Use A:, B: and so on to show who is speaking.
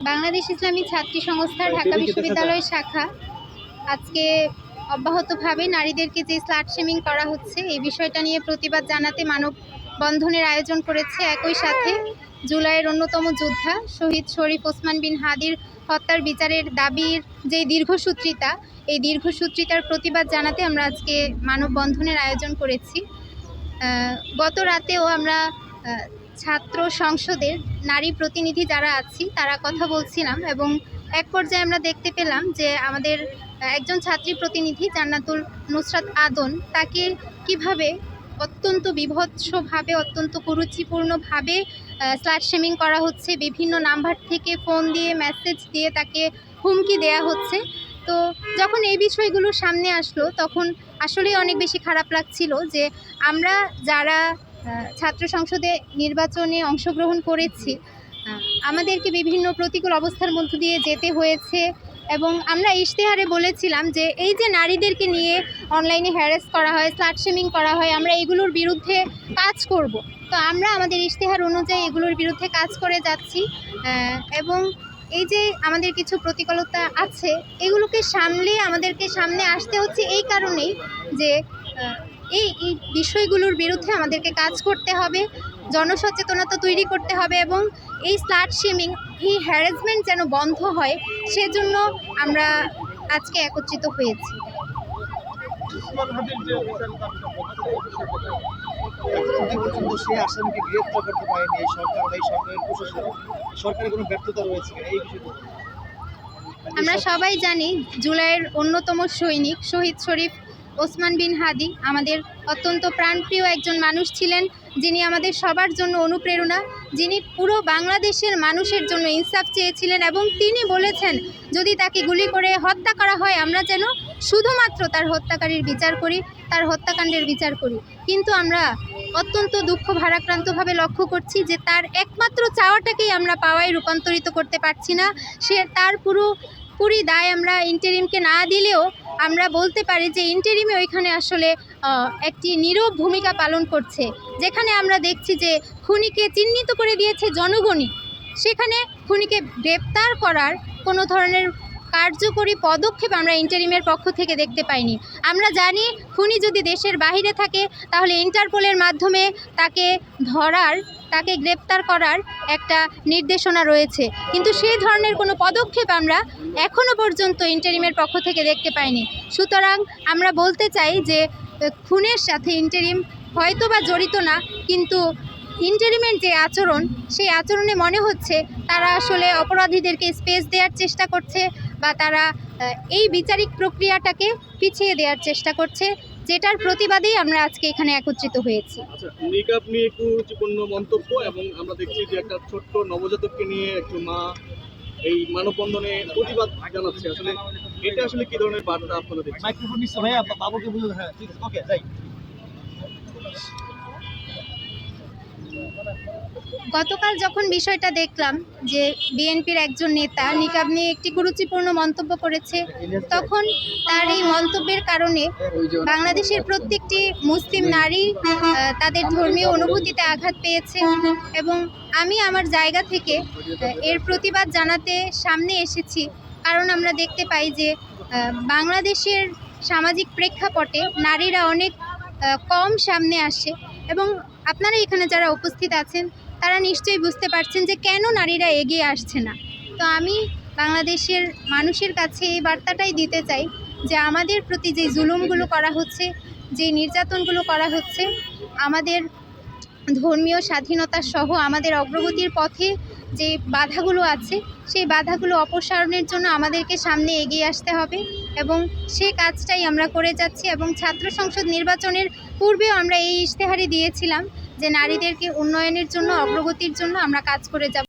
A: বাংলাদেশ ইসলামী ছাত্রী সংস্থা ঢাকা বিশ্ববিদ্যালয় শাখা আজকে অব্যাহতভাবে নারীদেরকে যে স্লাট শেমিং করা হচ্ছে এই বিষয়টা নিয়ে প্রতিবাদ জানাতে মানববন্ধনের আয়োজন করেছে। একই সাথে জুলাইয়ের অন্যতম যোদ্ধা শহীদ শরীফ ওসমান বিন হাদির হত্যার বিচারের দাবির যে দীর্ঘসূত্রিতা, এই দীর্ঘসূত্রিতার প্রতিবাদ জানাতে আমরা আজকে মানববন্ধনের আয়োজন করেছি। গত রাতেও আমরা ছাত্র সংসদের নারী প্রতিনিধি যারা আছি তারা কথা বলছিলাম এবং এক পর্যায়ে আমরা দেখতে পেলাম যে আমাদের একজন ছাত্রী প্রতিনিধি জান্নাতুল নুসরাত আদন, তাকে কিভাবে অত্যন্ত বিভৎসভাবে, অত্যন্ত কুরুচিপূর্ণভাবে স্লাট শেমিং করা হচ্ছে। বিভিন্ন নাম্বার থেকে ফোন দিয়ে, মেসেজ দিয়ে তাকে হুমকি দেয়া হচ্ছে। তো যখন এই বিষয়গুলো সামনে আসলো তখন আসলেই অনেক বেশি খারাপ লাগছিল যে আমরা যারা ছাত্র সংসদে নির্বাচনে অংশগ্রহণ করেছি, আমাদেরকে বিভিন্ন প্রতিকূল অবস্থার মধ্য দিয়ে যেতে হয়েছে এবং আমরা ইশতেহারে বলেছিলাম যে এই যে নারীদেরকে নিয়ে অনলাইনে হ্যারাস করা হয়, স্লাট শেমিং করা হয়, আমরা এগুলোর বিরুদ্ধে কাজ করব। তো আমরা আমাদের ইশতেহার অনুযায়ী এগুলোর বিরুদ্ধে কাজ করে যাচ্ছি এবং এই যে আমাদের কিছু প্রতিকূলতা আছে এগুলোকে আমাদেরকে সামনে আসতে হচ্ছে এই কারণেই যে এই বিষয়গুলোর বিরুদ্ধে আমাদেরকে কাজ করতে হবে, জনসচেতনতা তৈরি করতে হবে এবং এই স্লাট শেমিং, এই হ্যারাসমেন্ট যেন বন্ধ হয় সেজন্য আমরা আজকে একত্রিত হয়েছি। আমরা সবাই জানি জুলাইয়ের অন্যতম সৈনিক শহীদ শরীফ ওসমান বিন হাদি আমাদের অত্যন্ত প্রাণপ্রিয় একজন মানুষ ছিলেন, যিনি আমাদের সবার জন্য অনুপ্রেরণা, যিনি পুরো বাংলাদেশের মানুষের জন্য ইনসাফ চেয়েছিলেন এবং তিনি বলেছেন যদি তাকে গুলি করে হত্যা করা হয় আমরা যেন শুধুমাত্র তার হত্যাকারীর বিচার করি, তার হত্যাকাণ্ডের বিচার করি। কিন্তু আমরা অত্যন্ত দুঃখ ভারাক্রান্তভাবে লক্ষ্য করছি যে তার একমাত্র চাওয়াটাকেই আমরা পাওয়ায় রূপান্তরিত করতে পারছি না। তার পুরোপুরি দায় আমরা ইন্টারিমকে না দিলেও আমরা বলতে পারি যে ইন্টারিমে ওইখানে আসলে একটি নীরব ভূমিকা পালন করছে। যেখানে আমরা দেখছি যে খুনিকে চিহ্নিত করে দিয়েছে জনগণই, সেখানে খুনিকে গ্রেপ্তার করার কোনো ধরনের কার্যকরী পদক্ষেপ আমরা ইন্টারিমের পক্ষ থেকে দেখতে পাইনি। আমরা জানি খুনি যদি দেশের বাইরে থাকে তাহলে ইন্টারপোলের মাধ্যমে তাকে গ্রেপ্তার করার একটা নির্দেশনা রয়েছে, কিন্তু সেই ধরনের কোনো পদক্ষেপ আমরা এখনও পর্যন্ত ইন্টারিমের পক্ষ থেকে দেখতে পাইনি। সুতরাং আমরা বলতে চাই যে খুনের সাথে ইন্টারিম হয়তো বা জড়িত না, কিন্তু ইন্টারিমের যে আচরণ, সেই আচরণে মনে হচ্ছে তারা আসলে অপরাধীদেরকে স্পেস দেওয়ার চেষ্টা করছে বা তারা এই বিচারিক প্রক্রিয়াটাকে পিছিয়ে দেওয়ার চেষ্টা করছে, যেটার প্রতিবাদেই আমরা আজকে এখানে একত্রিত হয়েছি।
B: নিকাব নিয়ে কুরুচিপূর্ণ মন্তব্য এবং আমরা দেখছি যে একটা ছোট্ট নবজাতককে নিয়ে একটু মা এই মানববন্ধনে প্রতিবাদ জানাচ্ছে। আসলে এটা আসলে কি ধরনের বার্তা আপনারা দেখছেন? মাইক্রোফোন নিচ্ছে ভাইয়া, বাবুকে বুঝুন। হ্যাঁ ঠিক আছে, ওকে যাই।
A: গতকাল যখন বিষয়টা দেখলাম যে বিএনপির একজন নেতা নিকাব নিয়ে একটি কুরুচিপূর্ণ মন্তব্য করেছে, তখন তার এই মন্তব্যের কারণে বাংলাদেশের প্রত্যেকটি মুসলিম নারী তাদের ধর্মীয় অনুভূতিতে আঘাত পেয়েছে এবং আমি আমার জায়গা থেকে এর প্রতিবাদ জানাতে সামনে এসেছি। কারণ আমরা দেখতে পাই যে বাংলাদেশের সামাজিক প্রেক্ষাপটে নারীরা অনেক কম সামনে আসে এবং আপনারা এখানে যারা উপস্থিত আছেন তারা নিশ্চয়ই বুঝতে পারছেন যে কেন নারীরা এগিয়ে আসছে না। তো আমি বাংলাদেশের মানুষের কাছে এই বার্তাটাই দিতে চাই যে আমাদের প্রতি যে জুলুমগুলো করা হচ্ছে, যে নির্যাতনগুলো করা হচ্ছে, আমাদের ধর্মীয় স্বাধীনতা সহ আমাদের অগ্রগতির পথে যে বাধাগুলো আছে সেই বাধাগুলো অপসারণের জন্য আমাদেরকে সামনে এগিয়ে আসতে হবে এবং সে কাজটাই আমরা করে যাচ্ছি। এবং ছাত্র সংসদ নির্বাচনের পূর্বেও আমরা এই ইশতেহারই দিয়েছিলাম যে নারীদেরকে উন্নয়নের জন্য, অগ্রগতির জন্য আমরা কাজ করে যাব।